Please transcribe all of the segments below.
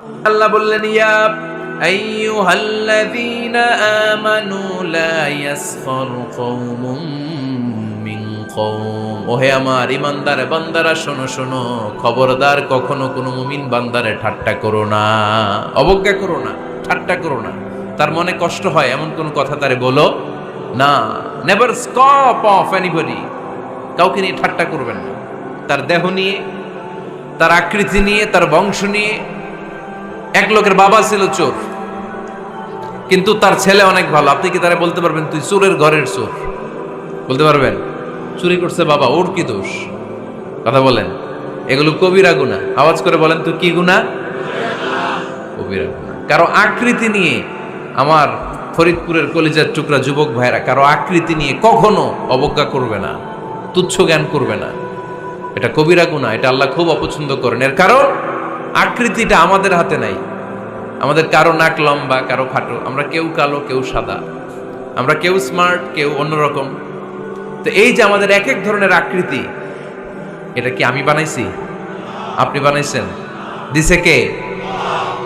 আল্লাহ বললেন, ইয়া আইয়ুহাল্লাযীনা আমানু লা ইয়াসখার কওমুম মিন কওম। ওহে আমার ঈমানদার বান্দারা, শোনো শোনো, খবরদার কখনো কোনো মুমিন বান্দারে ঠাট্টা করো না, অবজ্ঞা করো না, ঠাট্টা করো না। তার মনে কষ্ট হয় এমন কোন কথা তারে বলো না। Never scoff of anybody. কাউকে নিয়ে ঠাট্টা করবেন না, তার দেহ নিয়ে, তার আকৃতি নিয়ে, তার বংশ নিয়ে। এক লোকের বাবা ছিল চোর, কিন্তু তার ছেলে অনেক ভালো। আপনি কি তারা বলতে পারবেন তুই চোরের ঘরের চোর? বলতে পারবেন? চুরি করছে বাবা, ওর কি দোষ? কথা বলেন। এগুলো কবিরা গুনাহ। আওয়াজ করে বলেন তো কি গুনাহ? কবিরা গুনাহ। কারো আকৃতি নিয়ে, আমার ফরিদপুরের কলিজার টুকরা যুবক ভাইরা, কারো আকৃতি নিয়ে কখনো অবজ্ঞা করবে না, তুচ্ছ জ্ঞান করবে না। এটা কবিরা গুনাহ, এটা আল্লাহ খুব অপছন্দ করেন। এর কারণ আকৃতিটা আমাদের হাতে নাই। আমাদের কারো নাক লম্বা, কারো খাটো, আমরা কেউ কালো, কেউ সাদা, আমরা কেউ স্মার্ট, কেউ অন্যরকম। তো এই যে আমাদের এক এক ধরনের আকৃতি, এটা কি আমি বানাইছি? আপনি বানাইছেন? দিছে কে?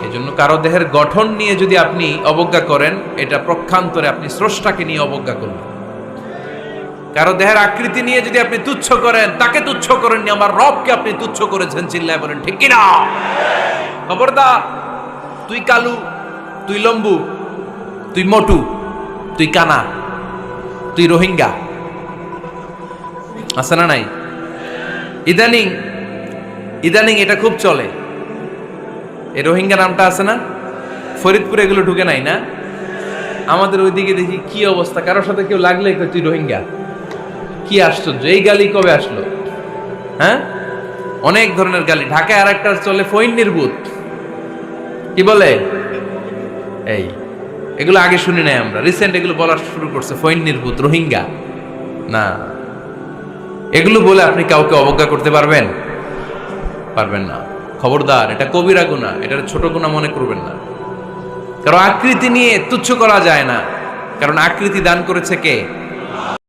এই জন্য কারো দেহের গঠন নিয়ে যদি আপনি অবজ্ঞা করেন, এটা প্রক্ষান্তরে আপনি স্রষ্টাকে নিয়ে অবজ্ঞা করবেন। কারো দেহের আকৃতি নিয়ে যদি আপনি তুচ্ছ করেন, তাকে তুচ্ছ করেননি, আমার রবকে আপনি তুচ্ছ করেছেন। চিল্লায় বলেন ঠিক কিনা? খবরদার, তুই কালু, তুই লম্বু, তুই মোটু, তুই কানা, তুই রোহিঙ্গা, আছে না নাই? ইদানিং ইদানিং এটা খুব চলে। এই রোহিঙ্গা নামটা আছে না? ফরিদপুরে এগুলো ঢুকে নাই না? আমাদের ওইদিকে দেখি কি অবস্থা, কারোর সাথে কেউ লাগলে তুই রোহিঙ্গা। কি আশ্চর্য, এই গালি কবে আসলো? হ্যাঁ, অনেক ধরনের গালি। ঢাকায় আর একটা চলে ফইন্নির ভূত। কি বলে? এই এগুলো আগে শুনি নাই আমরা, রিসেন্ট এগুলো বলা শুরু করছে। ফইন্নির ভূত, রোহিঙ্গা না। এগুলো বলে আপনি কাউকে অবজ্ঞা করতে পারবেন? পারবেন না। খবরদার, এটা কবিরা গুনাহ, এটা ছোট গুনাহ মনে করবেন না। কারণ আকৃতি নিয়ে তুচ্ছ করা যায় না, কারণ আকৃতি দান করেছে কে?